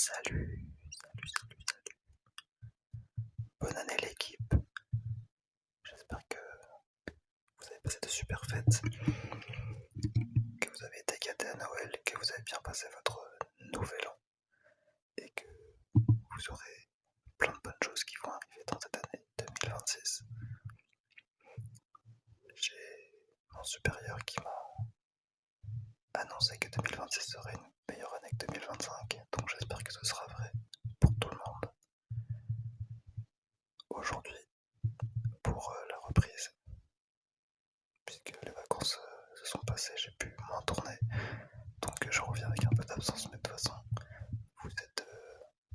Salut, salut. Bonne année l'équipe. J'espère que vous avez passé de super fêtes, que vous avez été gâtés à Noël, que vous avez bien passé votre nouvel an et que vous aurez plein de bonnes choses qui vont arriver dans cette année 2026. J'ai mon supérieur qui m'a annoncé que 2026 serait une meilleure année que 2025, donc j'espère que ce sera vrai pour tout le monde. Aujourd'hui, pour la reprise, puisque les vacances se sont passées, j'ai pu moins tourner, donc je reviens avec un peu d'absence, mais de toute façon, vous êtes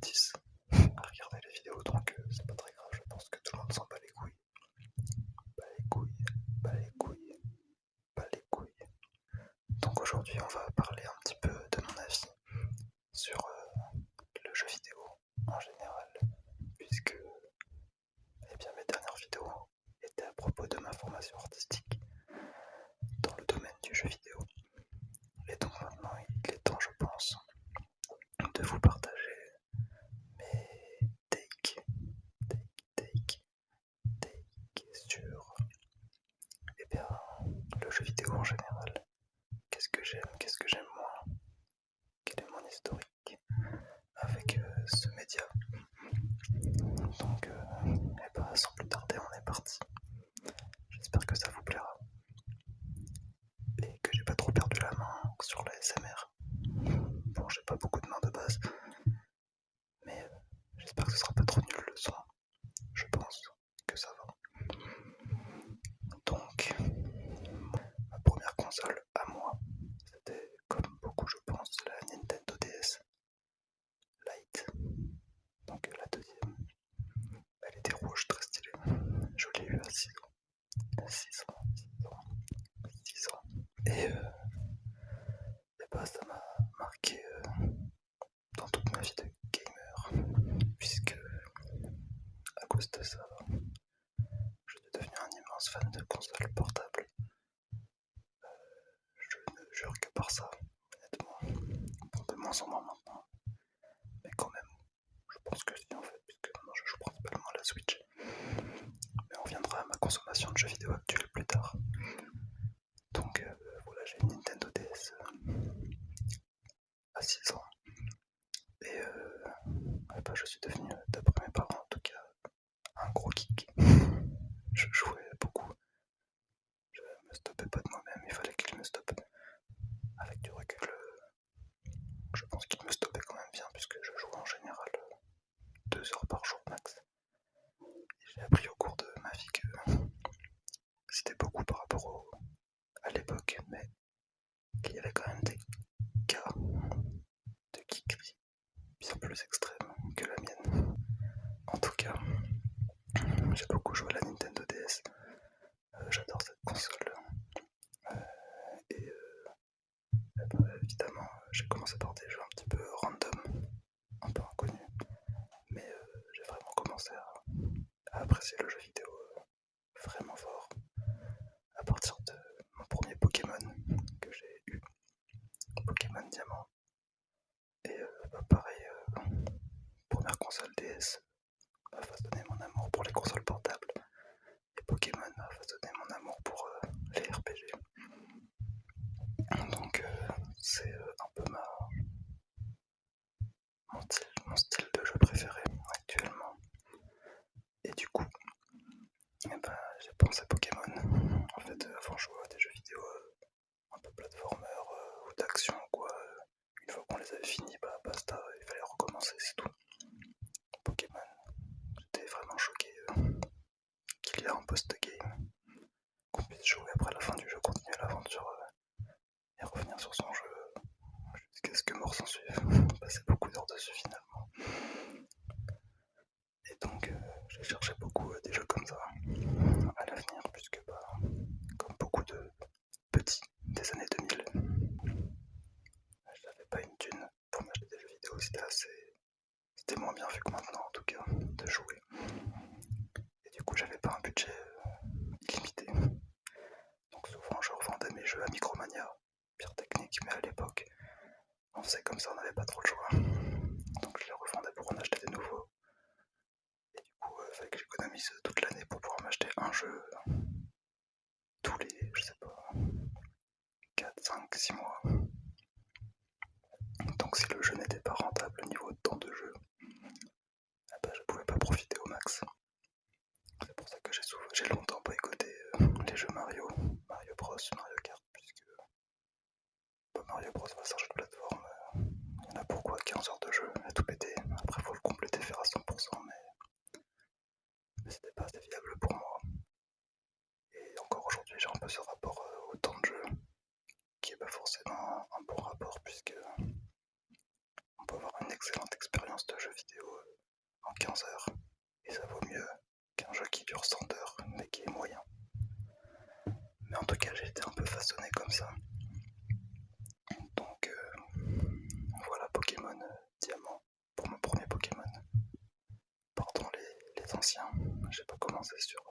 10 à regarder les vidéos, donc c'est pas très grave, je pense que tout le monde s'en bat les couilles. Bat les couilles, bat les couilles, bat les couilles. Donc aujourd'hui, on va parler un petit peu de mon avis sur le jeu vidéo en général, puisque eh bien, mes dernières vidéos étaient à propos de ma formation artistique dans le domaine du jeu vidéo. Et donc maintenant, il est temps, je pense, de vous partager mes takes sur eh bien, le jeu vidéo en général. Qu'est-ce que j'aime moins, quel est mon historique avec ce média. Donc, eh ben, sans plus tarder, on est parti. J'espère que ça vous plaira et que j'ai pas trop perdu la main sur la SMR. Bon, j'ai pas beaucoup de mains de base, mais j'espère que ce sera pas trop nul le son. Je pense que ça va. Donc, ma première console à moi, c'était comme beaucoup, je pense, la Nintendo DS Lite. Donc la deuxième, elle était rouge, très stylée. Je l'ai eu à 6 ans. 6 ans. Et bah, ça m'a marqué dans toute ma vie de gamer, puisque à cause de ça, je suis devenu un immense fan de consoles portables. Je ne jure que par ça, honnêtement. Bon, de moins en moins maintenant, mais quand même, je pense que si en fait, puisque maintenant je joue principalement à la Switch. Mais on reviendra à ma consommation de jeux vidéo actuelle plus tard. Donc voilà, j'ai une Nintendo DS à 6 ans. Et bah, je suis devenu, d'après mes parents en tout cas, un gros geek. Je jouais beaucoup. Je me stoppais pas de moi-même, il fallait qu'il me stoppe. Avec du recul, je pense qu'il me stoppait quand même bien, puisque je jouais en général 2 heures par jour max. Et j'ai appris au cours de ma vie que c'était beaucoup par rapport à l'époque, mais qu'il y avait quand même des cas de geekerie bien plus extrêmes que la mienne. En tout cas, j'ai beaucoup joué à la Nintendo DS. J'adore cette console. Et bah, évidemment, j'ai commencé par des jeux un petit peu random, un peu inconnus. Mais j'ai vraiment commencé à apprécier le jeu vidéo vraiment fort à partir de mon premier Pokémon que j'ai eu, Pokémon Diamant. Et bah, pareil, première console DS m'a façonné mon amour pour les consoles portables. Et Pokémon m'a façonné mon amour pour les RPG. Donc c'est un peu mon style de jeu préféré actuellement. Et du coup, eh ben, j'ai pensé Pokémon. En fait, avant je jouais à des jeux vidéo un peu platformer ou d'action quoi. Une fois qu'on les avait finis, bah basta, il fallait recommencer, c'est tout. Pokémon, j'étais vraiment choqué qu'il y ait un post-game, qu'on puisse jouer après la fin du jeu, continuer l'aventure et revenir sur son jeu jusqu'à ce que mort s'en suive. Passer beaucoup d'heures dessus finalement. Et donc j'ai cherché beaucoup des jeux comme ça à l'avenir, puisque bah, comme beaucoup de petits des années 2000, j'avais pas une thune pour m'acheter des jeux vidéo, c'était moins bien vu que maintenant en tout cas, de jouer. Et du coup j'avais pas un budget illimité. Donc souvent je revendais mes jeux à Micromania, pire technique, mais à l'époque on faisait comme ça, on n'avait pas trop le choix. Donc je j'économise toute l'année pour pouvoir m'acheter un jeu tous les, je sais pas, 4, 5, 6 mois. Donc si le jeu n'était pas rentable au niveau de temps de jeu, je pouvais pas profiter au max. C'est pour ça que j'ai longtemps boycotté les jeux Mario, Mario Bros, Mario Kart, puisque Mario Bros va sur jeu de plateforme, il y en a pourquoi 15 heures de jeu à tout péter. Après faut le compléter, faire à 100%, mais c'était pas assez viable pour moi. Et encore aujourd'hui j'ai un peu ce rapport au temps de jeu, qui est pas forcément un bon rapport, puisque on peut avoir une excellente expérience de jeu vidéo en 15 heures, et ça vaut mieux qu'un jeu qui dure 100 heures, mais qui est moyen. Mais en tout cas, j'ai été un peu façonné comme ça. Donc voilà, Pokémon Diamant pour mon premier Pokémon. Pardon les anciens, j'ai pas commencé sur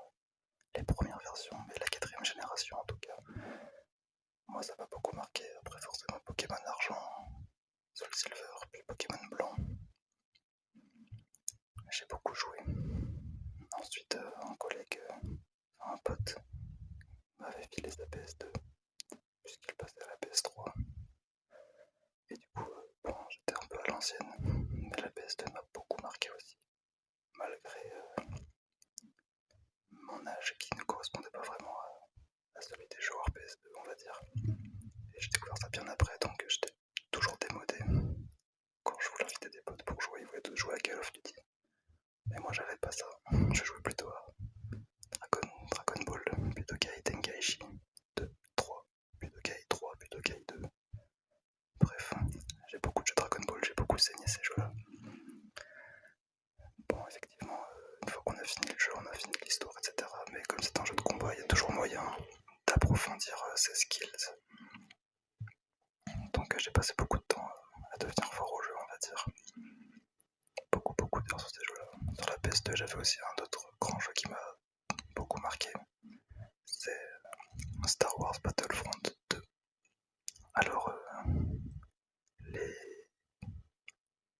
les premières versions, mais la 4ème génération en tout cas. Moi ça m'a beaucoup marqué. Après forcément Pokémon Argent, Soul Silver, puis Pokémon Blanc. J'ai beaucoup joué. Ensuite un collègue, un pote m'avait filé sa PS2 puisqu'il passait à la PS3. Et du coup, bon, j'étais un peu à l'ancienne, mais la PS2 m'a beaucoup marqué aussi, malgré mon âge qui ne correspondait pas vraiment à celui des joueurs PS2, on va dire. Et j'ai découvert ça bien après, donc j'étais toujours démodé. Quand je voulais inviter des potes pour jouer, ils voulaient tous jouer à Call of Duty. Mais moi j'avais pas ça, je jouais plutôt à Dragon Ball, Budokai Tenkaichi 2, 3, Budokai 3, Budokai 2. Bref, j'ai beaucoup de jeux Dragon Ball, j'ai beaucoup saigné ces jeux-là. Bon, effectivement, une fois qu'on a fini le jeu, on a fini l'histoire, etc. Mais comme c'est un jeu de combat, il y a toujours moyen d'approfondir ses skills. Donc j'ai passé beaucoup de temps à devenir fort au jeu, on va dire. Beaucoup d'heures sur ces jeux-là. Sur la PS2, j'avais aussi un autre grand jeu qui m'a beaucoup marqué. C'est Star Wars Battlefront 2. Alors, les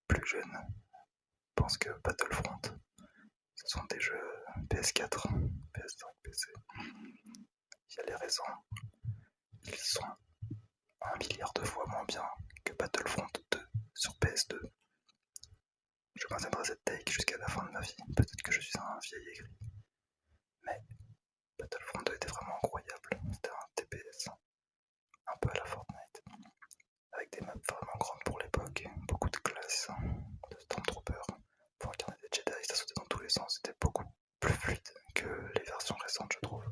plus jeunes pensent que Battlefront, ce sont des jeux PS4, PS5, PC. Il y a les raisons. Ils sont 1 milliard de fois moins bien que Battlefront 2 sur PS2. Je maintiendrai cette take jusqu'à la fin de ma vie. Peut-être que je suis un vieil aigri. Mais Battlefront 2 était vraiment incroyable. C'était un TPS, un peu à la Fortnite, avec des maps vraiment grandes pour l'époque, beaucoup de classes, de Stormtroopers. Pour incarner des Jedi, ça sautait dans tous les sens. C'était beaucoup plus fluide que les versions récentes, je trouve.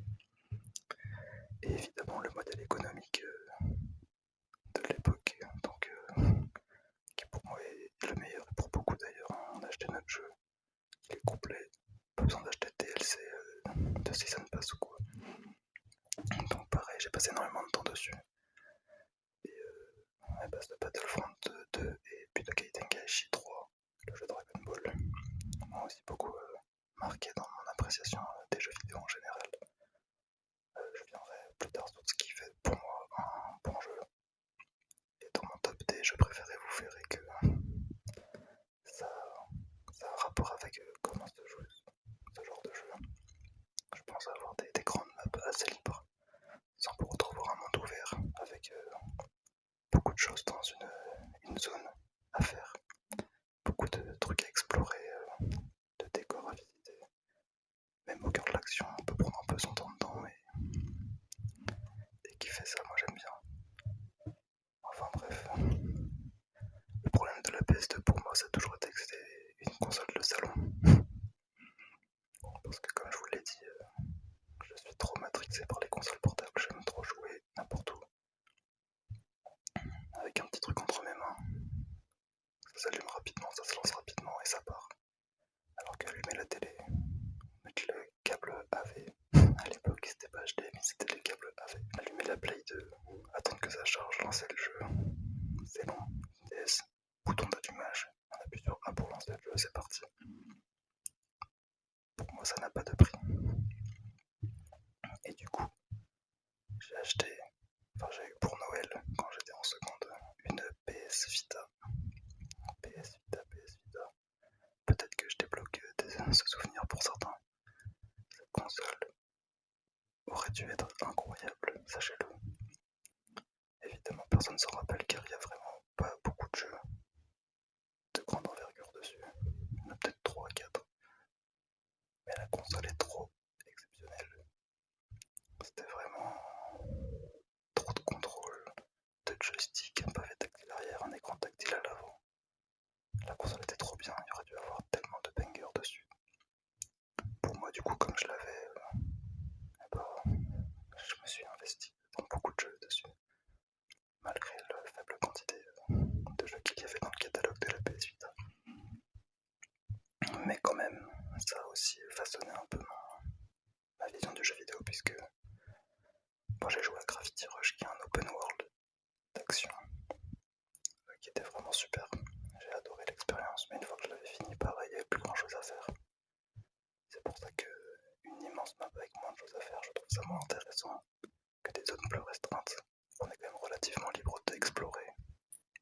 Et évidemment, le modèle économique de l'époque, donc qui pour moi est le meilleur et pour beaucoup d'ailleurs. On a acheté notre jeu, il est complet, pas besoin d'acheter de DLC de Season Pass ou quoi. Donc pareil, j'ai passé énormément de temps dessus. Et à base de Battlefront 2 et Budokai Tenkaichi 3, le jeu Dragon Ball, m'ont aussi beaucoup marqué dans mon appréciation des jeux vidéo en général. Je viendrai plus tard sur ce qui fait pour moi un bon jeu. Et dans mon top des jeux préférés, vous verrez que ça a un rapport avec comment se joue ce genre de jeu. Je pense avoir des grandes maps assez libres, sans pour autant avoir un monde ouvert, avec beaucoup de choses dans une zone à faire, beaucoup de trucs à explorer, de décors à visiter. Même au cœur de l'action, on peut prendre un peu son temps dedans et kiffer ça, moi j'aime bien. Enfin bref. Le problème de la PS2 pour moi, ça a toujours été que c'était une console de salon. Parce que comme je vous l'ai dit, je suis trop matrixé par les consoles portables, j'aime trop jouer n'importe où. Avec un petit truc entre mes mains, ça s'allume rapidement, ça se lance rapidement et ça part. Alors qu'allumer la télé, mettre le câble AV, à l'époque c'était pas HDMI, c'était le câble AV. Allumer la Play 2, attendre que ça charge, lancer le jeu, c'est long. DS, bouton d'allumage, on appuie sur A pour lancer le jeu, c'est parti. Pour moi ça n'a pas de prix. Et du coup, j'ai eu pour Noël, quand j'étais en seconde, une PS Vita. PS Vita. Peut-être que je débloque ce souvenir pour certains. personne s'en rappelle car il n'y a vraiment pas beaucoup de jeux de grande envergure dessus. Il y en a peut-être 3-4. Mais la console est trop exceptionnelle. C'était vraiment trop de contrôle, de joystick, un pavé tactile arrière, un écran tactile à l'avant. La console était trop bien, il y aurait dû avoir tellement de bangers dessus. Pour moi, du coup, comme je l'avais, eh ben, je me suis investi dans beaucoup de jeux dessus, malgré la faible quantité de jeux qu'il y avait dans le catalogue de la PS8. Mais quand même, ça a aussi façonné un peu ma vision du jeu vidéo, puisque moi j'ai joué à Gravity Rush, qui est un open world d'action, qui était vraiment super. J'ai adoré l'expérience, mais une fois que je l'avais fini, pareil, il n'y avait plus grand chose à faire. C'est pour ça qu'une immense map avec moins de choses à faire, je trouve ça moins intéressant que des zones plus restreintes. On est quand même relativement libre d'explorer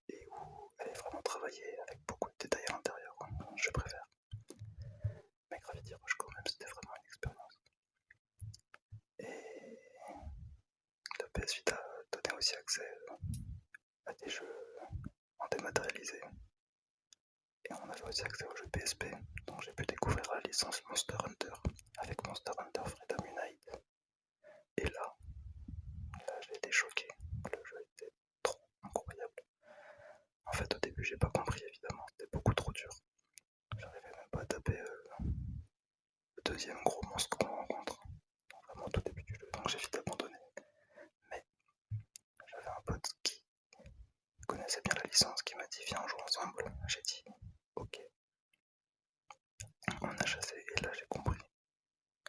et où elle est vraiment travaillée avec beaucoup de détails à l'intérieur. Je préfère. Mais Gravity Rush, quand même, c'était vraiment une expérience. Et la PS8 a donné aussi accès à des jeux en dématérialisé. Et on avait aussi accès aux jeux PSP, donc j'ai pu découvrir la licence Monster Hunter avec Monster Hunter Freedom Unite. Et là j'ai été choqué. Le jeu était trop incroyable. En fait, au début, j'ai pas compris évidemment, c'était beaucoup trop dur. J'arrivais même pas à taper le deuxième gros monstre qu'on rencontre. Vraiment au tout début du jeu, donc j'ai vite abandonné. Mais j'avais un pote qui connaissait bien la licence qui m'a dit viens on joue ensemble. J'ai dit ok. On a chassé et là j'ai compris.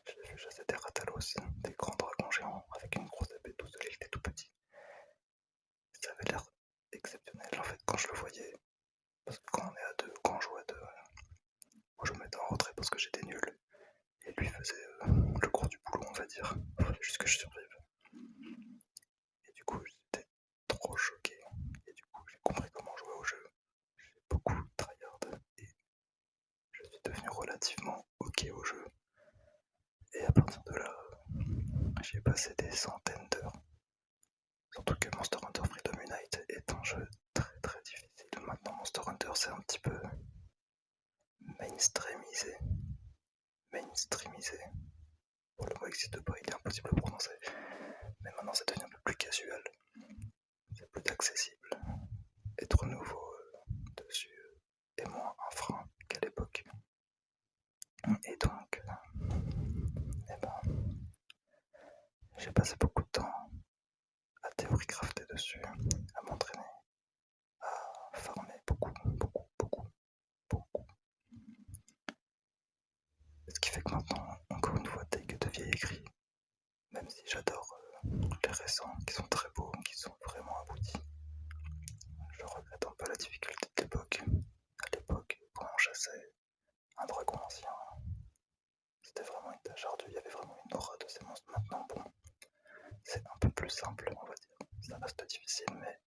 J'ai vu chasser des Ratalos, des grands dragons géants avec une grosse épée, tout seul il était tout petit. Ça avait l'air exceptionnel en fait quand je le voyais. Parce que quand on est à deux, quand on joue à deux, moi je me mettais en retrait parce que j'étais nul. Et lui faisait le gros du boulot on va dire. Il fallait juste que je survive. Et du coup j'étais trop choqué. Et du coup j'ai compris comment jouer au jeu. J'ai beaucoup tryhard et je suis devenu relativement ok au jeu. Et à partir de là, j'ai passé des centaines d'heures. Surtout que Monster Hunter Freedom Unite est un jeu très très difficile. Maintenant Monster Hunter c'est un petit peu mainstreamisé. Mainstreamisé. Bon, le mot n'existe pas, il est impossible à prononcer. Mais maintenant c'est devenu un peu plus casual. C'est plus accessible. Être nouveau dessus est moins un frein qu'à l'époque. Et donc, eh ben, j'ai passé beaucoup de temps à théorie crafter dessus, à m'entraîner, à farmer beaucoup, beaucoup, beaucoup, beaucoup. Ce qui fait que maintenant, encore une fois, dès que de vieilles écrits, même si j'adore les récents qui sont très beaux, qui sont vraiment aboutis, je regrette un peu la difficulté de l'époque. À l'époque, quand on chassait un dragon ancien, c'était vraiment une tâche ardue, il y avait vraiment une aura de ces monstres. Maintenant, bon, c'est un peu plus simple, on va dire. Ça reste difficile, mais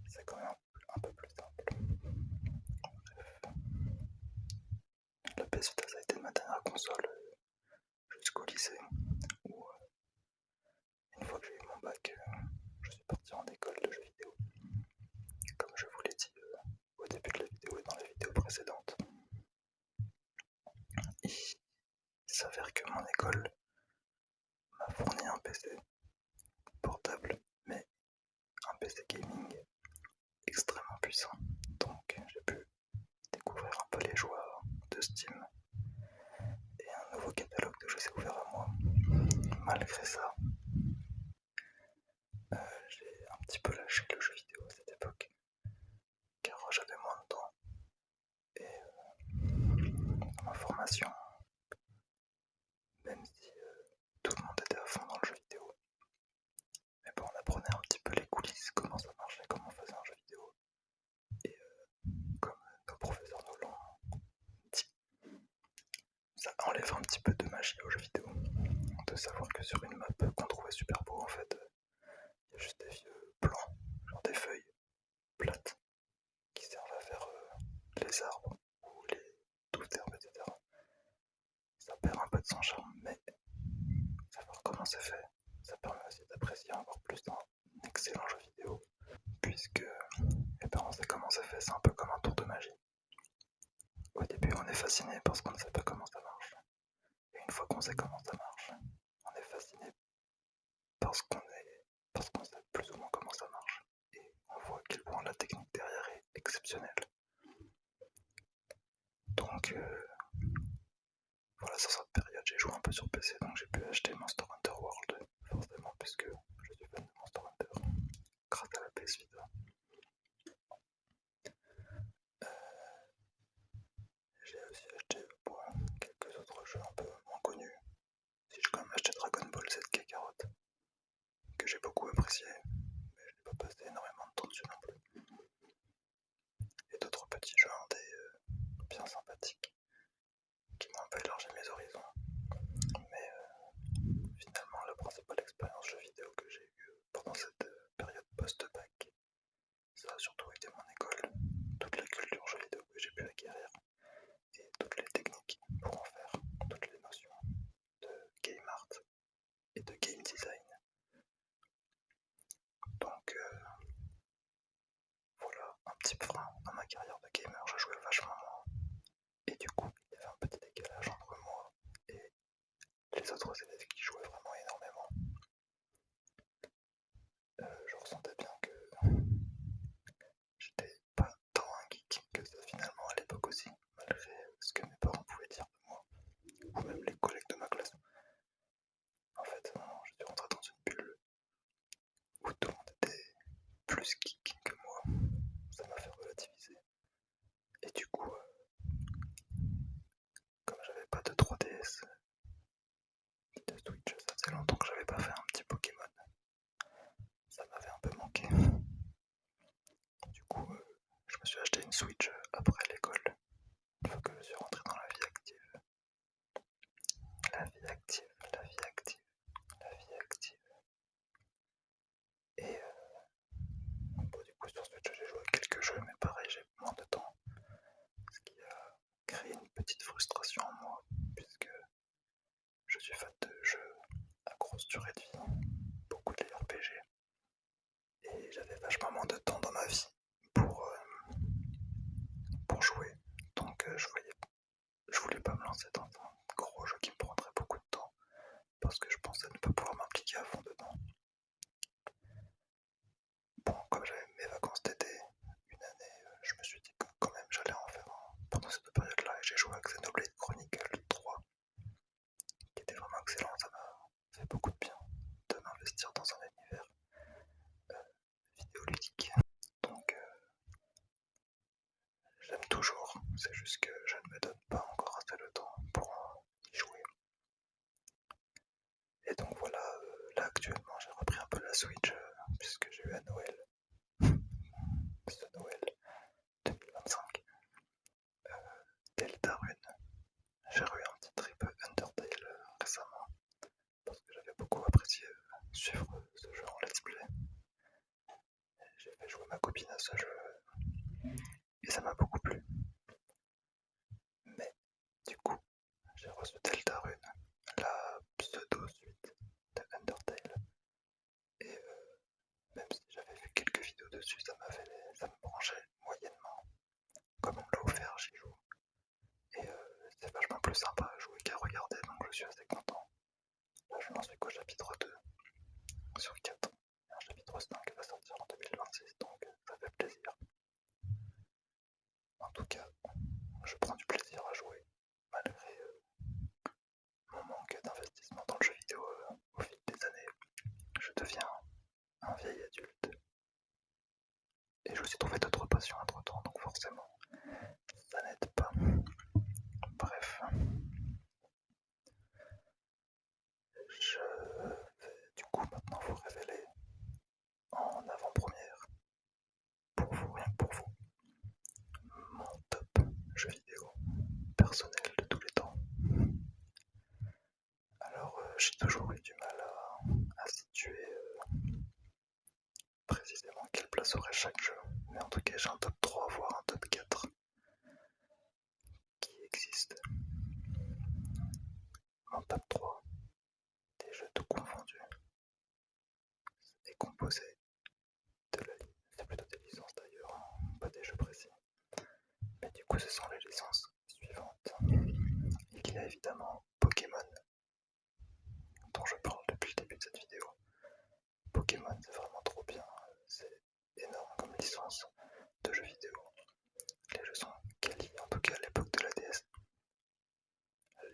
c'est quand même un peu plus simple. Bref. La PS Vita, ça a été ma dernière console jusqu'au lycée, où une fois que j'ai eu mon bac, je suis parti en école de jeux vidéo. Comme je vous l'ai dit au début de la vidéo et dans la vidéo précédente. Il s'avère que mon école m'a fourni un PC portable, mais un PC gaming extrêmement puissant. Donc j'ai pu découvrir un peu les joueurs de Steam et un nouveau catalogue de jeux s'est ouvert à moi. Malgré ça, j'ai un petit peu lâché le jeu vidéo à cette époque, car j'avais moins de temps et dans ma formation, même si tout le monde était à fond dans le jeu vidéo, mais bon, on apprenait un petit peu les coulisses, comment ça marchait, comment on faisait un jeu vidéo. Et comme nos professeurs nous l'ont dit, ça enlève un petit peu de magie au jeu vidéo. De savoir que sur une map qu'on trouvait super beau, en fait, il y a juste des vieux plans, genre des feuilles plates, qui servent à faire les arbres ou les touffes d'herbe, etc. Ça perd un peu de son charme, mais savoir comment c'est fait, ça permet aussi d'apprécier encore plus un excellent jeu vidéo on sait comment c'est fait, c'est un peu comme un tour de magie. Au début, on est fasciné parce qu'on ne sait pas comment ça marche. Et une fois qu'on sait comment ça marche, on est fasciné parce qu'on sait plus ou moins comment ça marche. Et on voit à quel point la technique derrière est exceptionnelle. Donc voilà, sur cette période, j'ai joué un peu sur PC, donc j'ai pu acheter Monster Hunter World, forcément, puisque je suis fan de Monster Hunter, grâce à la PS Vita. J'ai aussi acheté quelques autres jeux un peu moins connus. Si j'ai quand même acheté Dragon Ball Z Kakarot, que j'ai beaucoup apprécié, mais je n'ai pas passé énormément de temps dessus non plus. Et d'autres petits jeux indés bien sympathiques, qui m'ont un peu élargi mes horizons. Mais finalement, la principale expérience jeu vidéo que j'ai eue pendant cette période post-bac, ça a surtout été mon école, toute la culture jeu vidéo que j'ai pu acquérir, et toutes les techniques pour en faire, toutes les notions de game art et de game design. Donc voilà, un petit frein dans ma carrière de gamer, je jouais vachement moins. Et du coup, il y avait un petit décalage entre moi et les autres élèves qui jouaient vraiment énormément. Je ressentais bien que j'étais pas tant un geek que ça finalement à l'époque aussi, malgré ce que mes parents pouvaient dire de moi, ou même les collègues de ma classe. En fait, je suis rentré dans une bulle où tout le monde était plus geek que moi. Ça m'a fait relativiser. Et du coup, comme j'avais pas de 3DS ni de Switch, ça faisait longtemps que j'avais pas fait un petit Pokémon. Ça m'avait un peu manqué. Du coup, je me suis acheté une Switch après l'école, une fois que je suis rentré dans la vie active. La vie active, la vie active, la vie active. Et bon, du coup, sur Switch, j'ai joué à quelques jeux, mais pareil, j'ai moins de temps. Ce qui a créé une petite frustration en moi, puisque je suis fan de jeux à grosse durée de vie, beaucoup de RPG. Et j'avais vachement moins de temps dans ma vie pour, pour jouer. Donc je voulais pas me lancer dans un gros jeu qui me prendrait beaucoup de temps, parce que je pensais ne pas pouvoir m'impliquer à fond dedans. Bon, comme j'avais mes vacances d'été, une année, je me suis dit que quand même j'allais en faire pendant cette période-là, et j'ai joué à Xenoblade Chronicle 3, qui était vraiment excellent. Ça m'a fait beaucoup de bien de m'investir dans un univers vidéoludique. Donc j'aime toujours, c'est juste que je ne me donne pas encore assez le temps pour y jouer. Et donc voilà, là actuellement j'ai repris un peu la Switch, puisque j'ai eu à Noël, ce Noël 2025, Deltarune. J'ai eu un petit trip Undertale récemment, parce que j'avais beaucoup apprécié suivre ce jeu en let's play. J'ai fait jouer ma copine à ce jeu, et ça m'a beaucoup plu. Mais du coup, j'ai reçu Deltarune, la pseudo-suite de Undertale, et même si j'avais vu quelques vidéos dessus, ça me branchait moyennement. Comme on me l'a offert, j'y joue. Et c'est vachement plus sympa à jouer qu'à regarder, donc je suis assez content. Là, je n'en suis qu'au chapitre 2 sur 4. Et un chapitre 5 va sortir en 2026, donc ça fait plaisir. En tout cas, je prends du plaisir à jouer, malgré mon manque d'investissement dans le jeu vidéo au fil des années. Je deviens un vieil adulte. Et je me suis trouvé d'autres passions entre temps, donc forcément, ça n'aide pas. Bref. Je vais du coup maintenant vous révéler en avant-première, pour vous, rien que pour vous, mon top jeu vidéo personnel de tous les temps. Alors j'ai toujours eu du mal à situer précisément quelle place aurait chaque jeu, mais en tout cas j'ai un top 3 voire un top 4 qui existe. Mon top 3 des jeux tout confondus est composé de c'est plutôt des licences d'ailleurs, coup, ce sont les licences suivantes. Il y a évidemment Pokémon, dont je parle depuis le début de cette vidéo. Pokémon, c'est vraiment trop bien, c'est énorme comme licence de jeux vidéo. Les jeux sont quali, en tout cas à l'époque de la DS.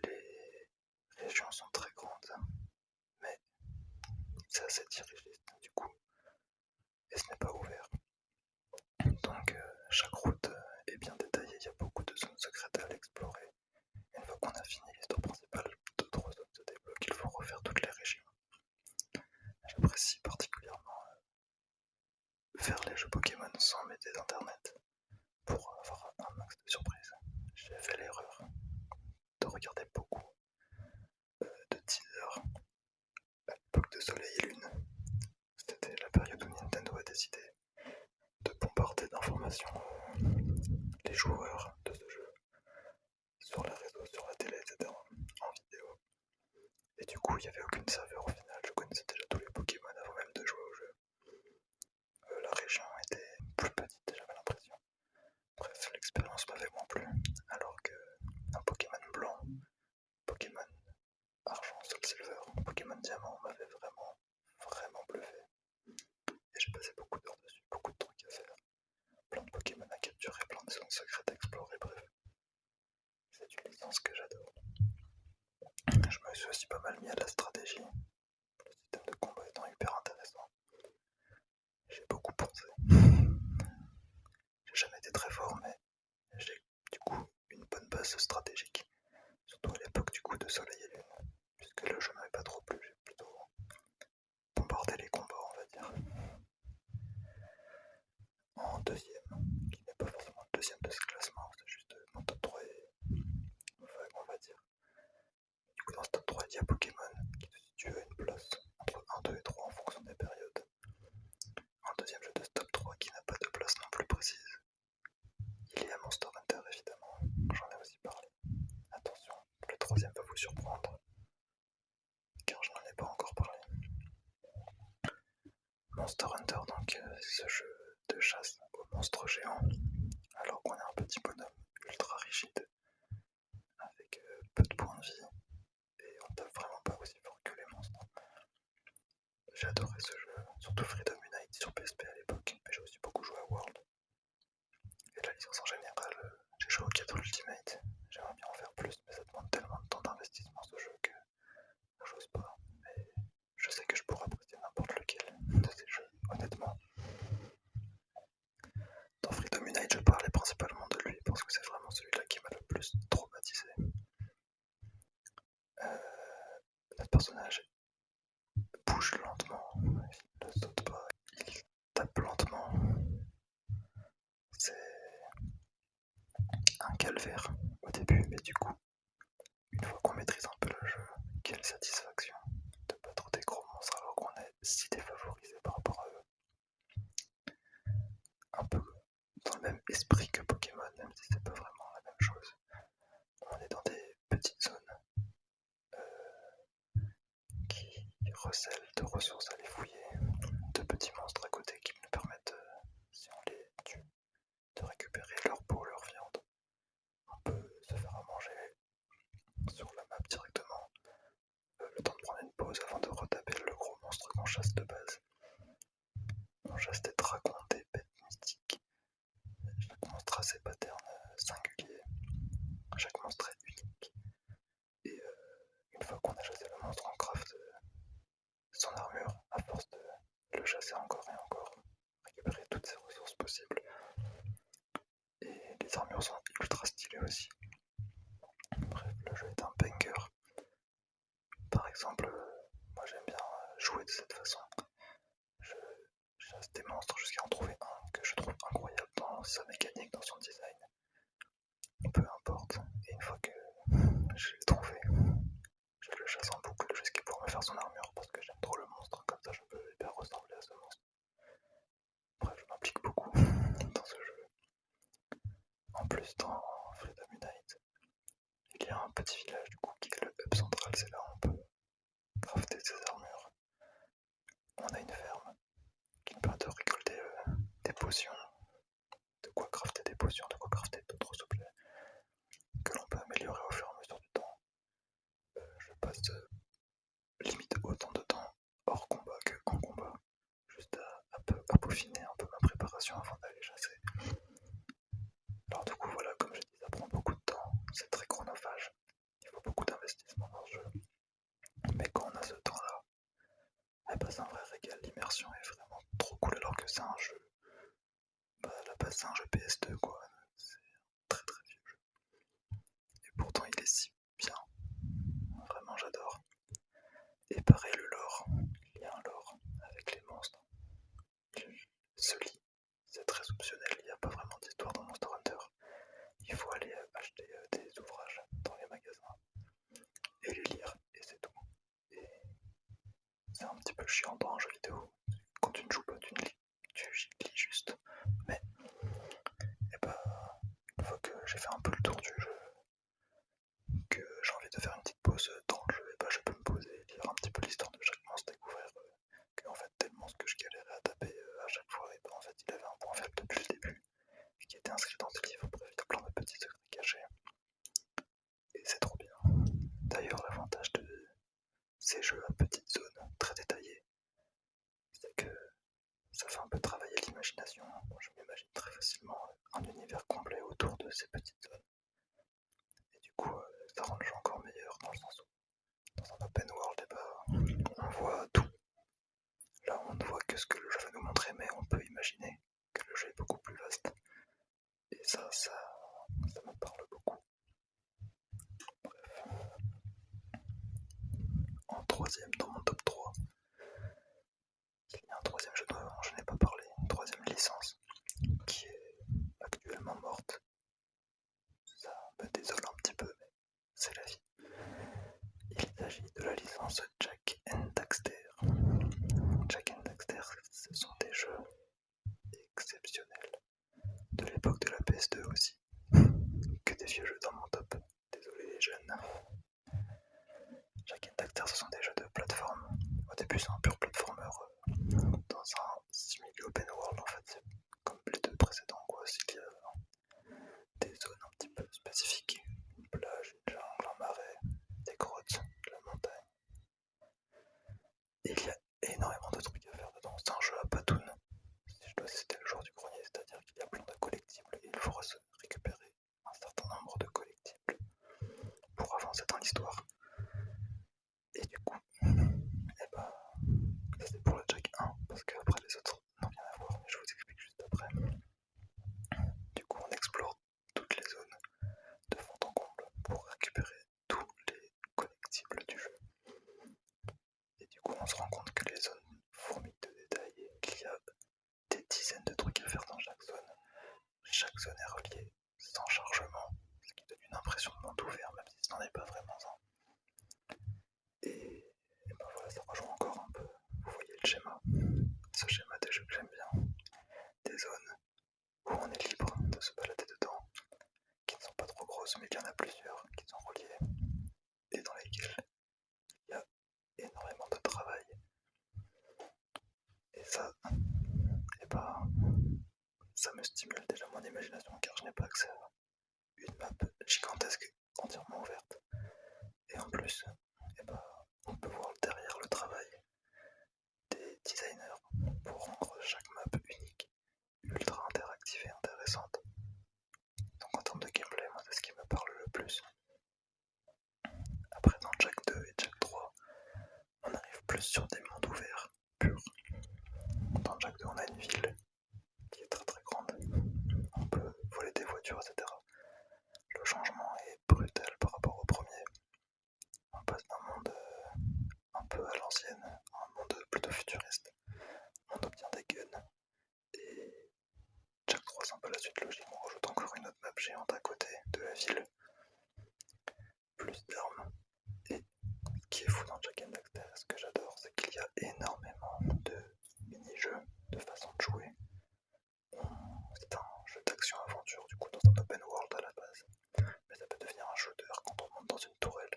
Les régions sont très grandes, mais c'est assez dirigiste du coup, et ce n'est pas ouvert. Donc chaque route est bien détaillée, il y a beaucoup de zones secrètes à aller explorer. Une fois qu'on a fini l'histoire principale, d'autres zones se débloquent, il faut refaire toutes les régions. J'apprécie particulièrement faire les jeux Pokémon sans m'aider d'internet pour avoir un max de surprises. J'ai fait l'erreur de regarder beaucoup de teasers à l'époque de Soleil et Lune. C'était la période où Nintendo a décidé de bombarder d'informations les joueurs de ce jeu sur les réseaux, sur la télé, etc. en vidéo. Et du coup, il n'y avait aucune saveur au final. Je connaissais déjà tous les Pokémon avant même de jouer au jeu. La région était plus petite, j'avais l'impression. Bref, l'expérience m'avait moins plu. Alors que un Pokémon blanc, Pokémon argent, Soul Silver, Pokémon diamant m'avait vraiment bluffé. Et j'ai passé beaucoup d'heures dessus, beaucoup de trucs à faire. Plein de Pokémon à capturer, plein de zones secrètes à explorer, bref. C'est une licence que j'adore. Je me suis aussi pas mal mis à la stratégie. Le système de combat étant hyper intéressant. J'ai beaucoup pensé. J'ai jamais été très fort, mais j'ai du coup une bonne base stratégique. Surtout à l'époque du coup de Soleil et Lune. Puisque le jeu m'avait pas trop plu, j'ai plutôt bombardé les combats, on va dire. En deuxième, qui n'est pas forcément le deuxième de ce classement, c'est juste mon top 3 est vague, on va dire. Du coup, dans ce top 3, il y a Pokémon qui se situe à une place entre 1, 2 et 3 en fonction des périodes. En deuxième jeu de ce top 3 qui n'a pas de place non plus précise, il y a Monster Hunter évidemment, j'en ai aussi parlé. Attention, le troisième va vous surprendre, car je n'en ai pas encore parlé. Monster Hunter, donc, c'est ce jeu de chasse aux monstres géants, alors qu'on est un petit bonhomme ultra rigide, avec peu de points de vie, et on tape vraiment pas aussi fort que les monstres. J'ai adoré ce jeu, surtout Freedom Unite sur PSP à l'époque, mais j'ai aussi beaucoup joué à World. Et la licence en général, j'ai joué au 4 Ultimate, j'aimerais bien en faire plus, mais ça demande tellement de temps d'investissement ce jeu que j'ose pas. Mais je sais que je pourrais apprécier n'importe lequel de ces jeux, honnêtement. Dans Freedom Unite, je parlais principalement de lui parce que c'est vraiment celui-là qui m'a le plus traumatisé. Notre personnage bouge lentement, il ne saute pas, il tape lentement. C'est un calvaire au début, mais du coup, une fois qu'on maîtrise un peu le jeu, quelle satisfaction de battre des gros monstres alors qu'on est si défavorisé par rapport à eux. Un peu dans le même esprit que Pokémon, même si c'est pas vraiment la même chose. On est dans des petites zones qui recèlent de ressources à les fouiller, de petits monstres à côté qui nous permettent, si on les tue, de récupérer leur peau, leur viande. On peut se faire à manger sur la map directement, le temps de prendre une pause avant de retaper le gros monstre qu'on chasse de base. On chasse des dragons, des bêtes mystiques. Chaque monstre a ses patterns singuliers. Chaque monstre est unique. Et une fois qu'on a chassé le monstre, on craft son armure à force de le chasser encore et encore. Récupérer toutes ses ressources possibles. Et les armures sont ultra stylées aussi. Bref, le jeu est un banger. Par exemple, moi j'aime bien jouer de cette façon. Je chasse des monstres jusqu'à en trouver un que je trouve incroyable dans sa mécanique, dans son design. Peu importe. Et une fois que je l'ai trouvé, je le chasse en boucle jusqu'à pouvoir me faire son armure parce que j'aime trop le monstre. Comme ça, je peux hyper ressembler à ce monstre. Bref, je m'implique beaucoup dans ce jeu. En plus, dans Freedom Unite, il y a un petit village du coup qui est le hub central. C'est là où on peut crafter ses armures. On a une ferme qui nous permet de récolter des potions, de quoi crafter des potions, de quoi crafter d'autres objets. concentration avant d'aller chasser. Alors du coup voilà, comme j'ai dit, ça prend beaucoup de temps, c'est très chronophage, il faut beaucoup d'investissement dans ce jeu. Mais quand on a ce temps-là, eh ben, c'est un vrai régal, l'immersion est vraiment trop cool alors que c'est un jeu, bah à la base c'est un jeu PS2 quoi, c'est un très très vieux jeu. Et pourtant il est si bien, vraiment j'adore. Et pareil le lore, il y a un lore avec les monstres. Ce lit, c'est très optionnel, il n'y a pas vraiment d'histoire dans Monster Hunter. Il faut aller acheter des ouvrages dans les magasins et les lire, et c'est tout. Et c'est un petit peu chiant dans un jeu vidéo. Quand tu ne joues pas, tu lis juste. Mais et bah, une fois que j'ai fait un peu le tour du jeu, que j'ai envie de faire une petite pause dans le jeu, et bah je peux me poser, lire un petit peu l'histoire de chaque monstre, découvrir que en fait tel monstre que je galérais à taper à chaque fois, et bah en fait il avait un point faible depuis le début, et qui était inscrit dans ce livre. Bref, il y a plein de petits secrets cachés. Et c'est trop bien. D'ailleurs, l'avantage de ces jeux à petites zones très détaillées, c'est que ça fait un peu travailler l'imagination. Je m'imagine très facilement un univers complet autour de ces petites zones. Et du coup, ça rend le jeu encore meilleur dans le sens où, dans un open world, eh ben, on voit tout. Là, on ne voit que ce que le jeu va nous montrer, mais on peut imaginer que le jeu est beaucoup plus vaste. Et ça me parle beaucoup. Bref. En troisième, dans mon top 3, il y a un troisième jeu dont je n'ai pas parlé, une troisième licence, qui est actuellement morte. Ça me désole un petit peu, mais c'est la vie. Il s'agit de la licence Jak and Daxter. Jak and Daxter, ce sont des jeux exceptionnels. De l'époque de la PS2 aussi. Que des vieux jeux dans mon top. Désolé les jeunes. Jak and Daxter, ce sont des jeux de plateforme. Au début, c'est un pur platformer dans un simili open world en fait. C'est comme les deux précédents quoi. Il y a des zones un petit peu spécifiques. Une plage, une jungle, un marais, des grottes, de la montagne. Et il y a énormément de trucs à faire dedans. C'est un jeu à patoun. Si je dois citer le jour du grenier, c'est-à-dire qu'il y a plein de collectibles et il faut récupérer un certain nombre de collectibles pour avancer dans l'histoire. Et du coup, eh ben, ça c'est pour le Jak 1, parce qu'après les autres n'ont rien à voir, mais je vous explique juste après. Du coup, on explore toutes les zones de fond en comble pour récupérer tous les collectibles du jeu. Et du coup, on se rend compte que les zones fourmillent de détails et qu'il y a des dizaines de trucs à faire dans chaque zone. Chaque zone est reliée sans chargement, ce qui donne une impression de monde ouvert, même si ce n'en est pas vraiment un. Et ben voilà, ça rejoint encore un peu, vous voyez le schéma, ce schéma des jeux que j'aime bien. Des zones où on est libre de se balader dedans, qui ne sont pas trop grosses, mais qu'il y en a plusieurs, qui sont reliées, et dans lesquelles il y a énormément de travail. Et ça, et ben, ça me stimule déjà mon imagination, car je n'ai pas accès à une map gigantesque, entièrement ouverte. Et en plus, eh ben, on peut voir derrière le travail des designers pour rendre chaque map unique, ultra interactive et intéressante. Donc en termes de gameplay, moi c'est ce qui me parle le plus. Après dans Jak 2 et Jak 3, on arrive plus sur des mondes ouverts, purs. Dans Jak 2 on a une ville qui est très très grande, on peut voler des voitures, etc. Le changement est brutal par rapport au premier. On passe d'un monde un peu à l'ancienne à un monde plutôt futuriste. On obtient des guns et Jak 3 c'est un peu la suite logique, on rajoute encore une autre map géante à côté de la ville. Plus d'armes. Et ce qui est fou dans Jak and Daxter, ce que j'adore, c'est qu'il y a énormément de mini-jeux, de façons de jouer. C'est un jeu d'action-aventure du coup dans un open world à la base. Mais ça peut devenir un shooter quand on monte dans une tourelle,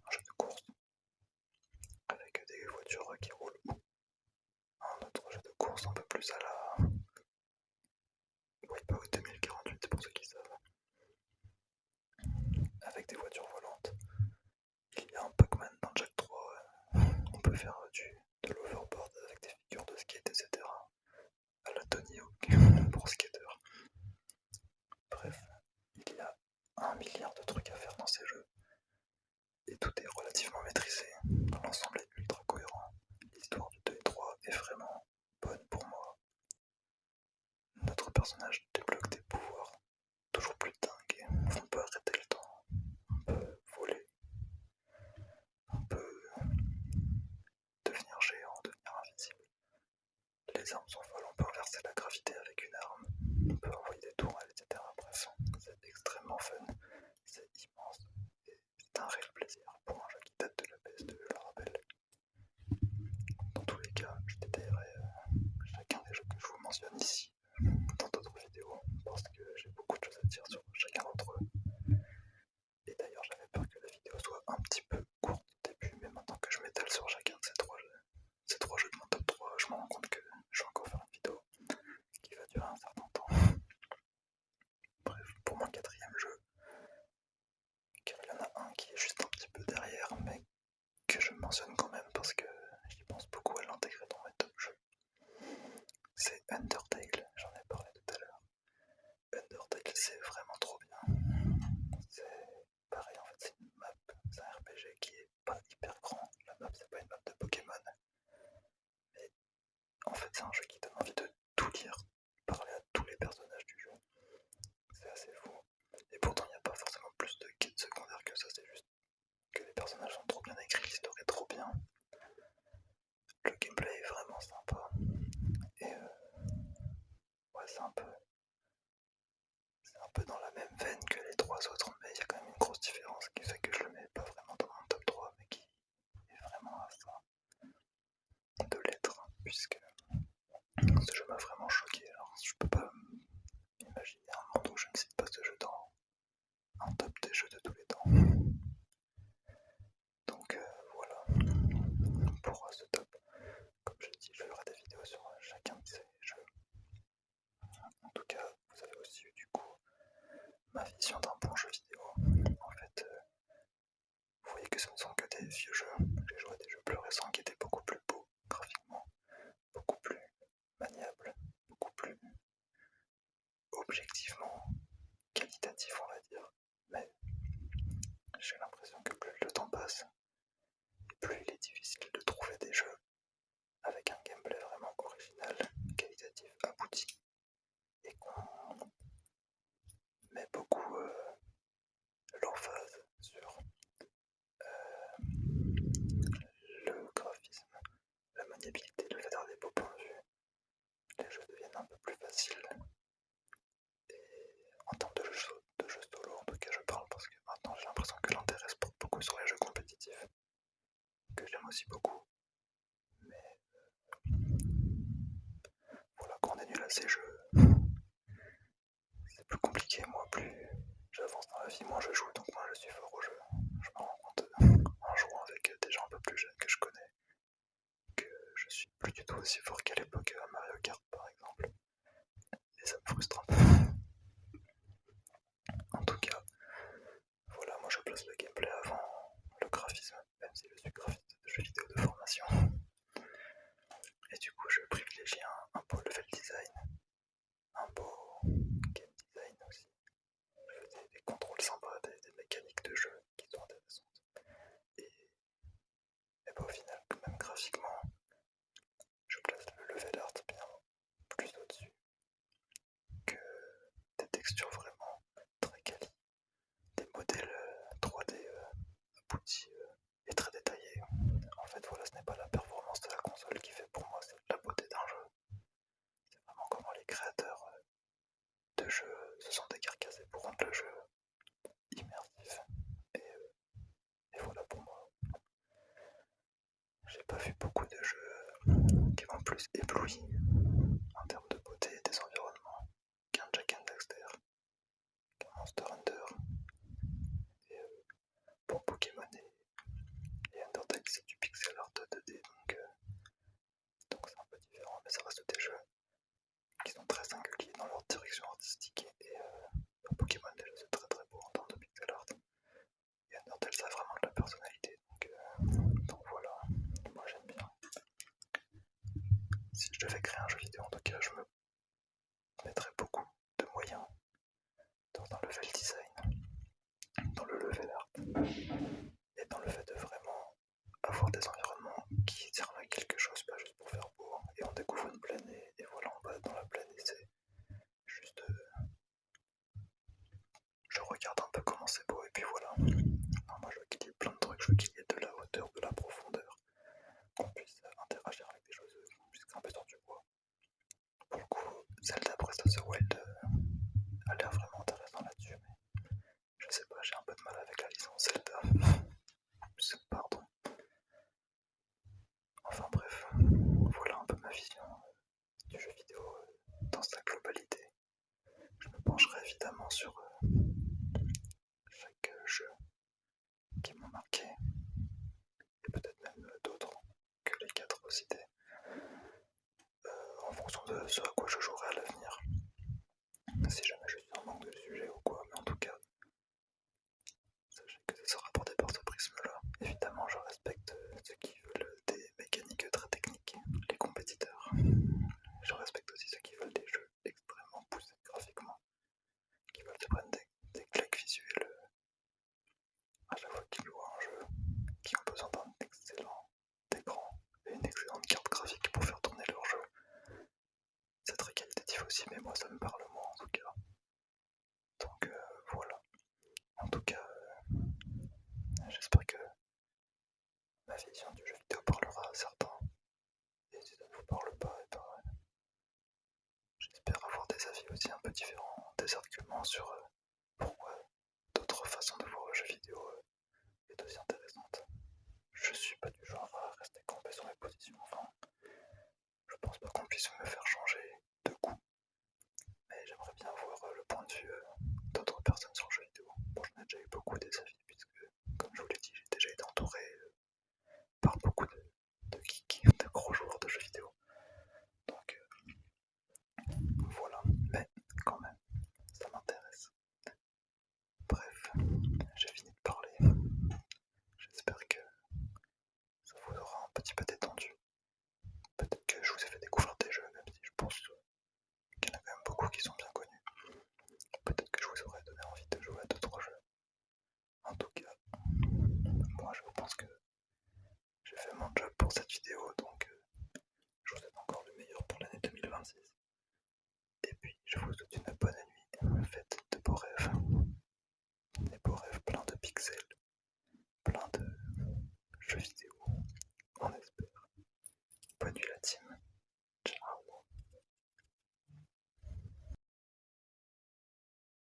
un jeu de course avec des voitures qui roulent, ou un autre jeu de course un peu plus à la Wipeout 2048 pour ceux qui savent, avec des voitures volantes. Il y a un Pac-Man dans Jak 3, on peut faire de l'overboard avec des figures de skate, etc. À la Tony ni pour skater. Bref, il y a 1 milliard de trucs à faire dans ces jeux, et tout est relativement maîtrisé, l'ensemble est ultra cohérent, l'histoire du 2 et 3 est vraiment bonne pour moi. Notre personnage débloque des pouvoirs toujours plus dingues, on peut arrêter le temps, on peut voler, on peut devenir géant, devenir invisible. Les armes sont folles, on peut inverser la gravité avec une arme, on peut envoyer des tourelles, etc. Bref, c'est extrêmement fun, c'est immense, et c'est un réel plaisir pour un jeu qui date de la PS2, je le rappelle. Dans tous les cas, je détaillerai chacun des jeux que je vous mentionne ici dans d'autres vidéos, parce que j'ai beaucoup de choses à dire sur chacun d'entre eux. Et d'ailleurs, j'avais peur que la vidéo soit un petit peu courte au début, mais maintenant que je m'étale sur chacun de ces trois jeux de mon top 3, je me rends compte que je vais encore faire une vidéo qui va durer un certain temps. Bref, pour mon quatrième jeu, car il y en a un qui est juste un petit peu derrière, mais que je mentionne quand même parce que j'y pense beaucoup à l'intégrer dans mes top jeux. C'est Undertale, j'en ai parlé tout à l'heure. Undertale, c'est vraiment trop bien. C'est pareil, en fait, c'est une map, c'est un RPG qui est pas hyper grand. La map, c'est pas une map de Pokémon, mais en fait, c'est un jeu qui donne envie de tout lire, parler à tous les personnages du jeu. C'est assez fou. Et pourtant, il n'y a pas forcément plus de quêtes secondaires que ça, c'est juste que les personnages sont trop bien écrits, l'histoire est trop bien. Le gameplay est vraiment sympa. Et ouais, c'est un peu dans la même veine que les trois autres, mais il y a quand même une grosse différence qui fait que je le mets pas vraiment dans mon top 3, mais qui est vraiment à ça de l'être, puisque ce jeu m'a vraiment choqué. Alors, je peux pas imaginer un monde où je ne cite pas ce jeu dans un top des jeux de tous les temps. Donc voilà, pour ce top, comme je l'ai dit, je ferai des vidéos sur chacun de ces jeux. En tout cas, vous avez aussi eu du coup ma vision d'un bon jeu vidéo. En fait, vous voyez que ce ne sont que des vieux jeux. J'ai joué à des jeux plus récents qui étaient beaucoup plus beaux graphiquement, beaucoup plus maniables, beaucoup plus objectivement qualitatifs, on va dire. Mais j'ai l'impression que plus le temps passe, et plus il est difficile de trouver des jeux avec un gameplay vraiment original, qualitatif, abouti, et qu'on met beaucoup l'emphase sur le graphisme, la maniabilité, le fait d'avoir des beaux points de vue. Les jeux deviennent un peu plus faciles. Et en termes de jeux solo, en tout cas, je parle parce que maintenant j'ai l'impression que l'intérêt se porte beaucoup sur les jeux compétitifs, que j'aime aussi beaucoup. Mais voilà, quand on est nul à ces jeux, c'est plus compliqué. Moi, plus j'avance dans la vie, moins je joue, donc moins je suis fort au jeu. Je me rends compte en jouant avec des gens un peu plus jeunes que je connais que je suis plus du tout aussi fort qu'à l'époque à Mario Kart par exemple. Et ça me frustre un peu. En tout cas, voilà, moi je place le gameplay avant le graphisme, même si je suis graphiste de jeux vidéo de formation. Et du coup, je privilégie un beau level design, un beau game design aussi. Je veux des contrôles sympas, des mécaniques de jeu qui sont intéressantes. Et bah, au final, même graphiquement, je place le level art bien plus au-dessus que des textures vraiment très quali, des modèles 3D aboutis et très détaillés. En fait, voilà, ce n'est pas la performance de la console qui fait pour moi, c'est la beauté d'un jeu. C'est vraiment comment les créateurs de jeux se sont décarcassés pour rendre le jeu immersif. Et voilà pour moi. J'ai pas vu beaucoup de jeux qui m'ont plus ébloui en termes de beauté et des environnements qu'un Jack and Daxter, qu'un Monster Hunter. Et pour Pokémon et Undertale, c'est du pixel art 2D, donc c'est un peu différent, mais ça reste des jeux qui sont très singuliers dans leur direction artistique. Et Pokémon, déjà, c'est très très beau en termes de pixel art. Et Undertale, ça a vraiment de la personnalité, donc voilà, moi j'aime bien. Si je devais créer un jeu vidéo, en tout cas, je me sur chaque jeu qui m'ont marqué, et peut-être même d'autres que les 4 cités, en fonction de ce à quoi je jouerai à l'avenir. Si jamais je suis en manque de sujet ou quoi, mais en tout cas, sachez que ça sera abordé par ce prisme-là. Évidemment, je respecte ceux qui veulent des mécaniques très techniques, les compétiteurs. Je respecte aussi ceux qui veulent des jeux extrêmement poussés graphiquement, qui veulent se prendre des claques visuelles à chaque fois qu'ils jouent à un jeu, qui ont besoin d'un excellent écran et une excellente carte graphique pour faire tourner leur jeu. C'est très qualitatif aussi, mais moi ça me parle moins en tout cas. Donc voilà. En tout cas, j'espère que ma vision du jeu vidéo parlera à certains. Et si ça ne vous parle pas, et ben, j'espère avoir des avis aussi un peu différents, des arguments sur pourquoi d'autres façons de voir le jeu vidéo est aussi intéressante. Je suis pas du genre à rester campé sur mes positions, enfin, je pense pas qu'on puisse me faire changer de goût, mais j'aimerais bien voir le point de vue d'autres personnes sur le jeu vidéo. Bon, j'en ai déjà eu beaucoup des avis, puisque, comme je vous l'ai dit, j'ai déjà été entouré par beaucoup de geeks, de gros joueurs de jeux vidéo. Donc voilà, mais quand même, ça m'intéresse. Bref, j'ai fini de parler. J'espère que ça vous aura un petit peu détendu. Peut-être que je vous ai fait découvrir des jeux, même si je pense qu'il y en a quand même beaucoup qui sont bien connus. Peut-être que je vous aurais donné envie de jouer à d'autres jeux. En tout cas, moi je pense que j'ai fait mon job pour cette vidéo, donc je vous souhaite encore le meilleur pour l'année 2026. Et puis je vous souhaite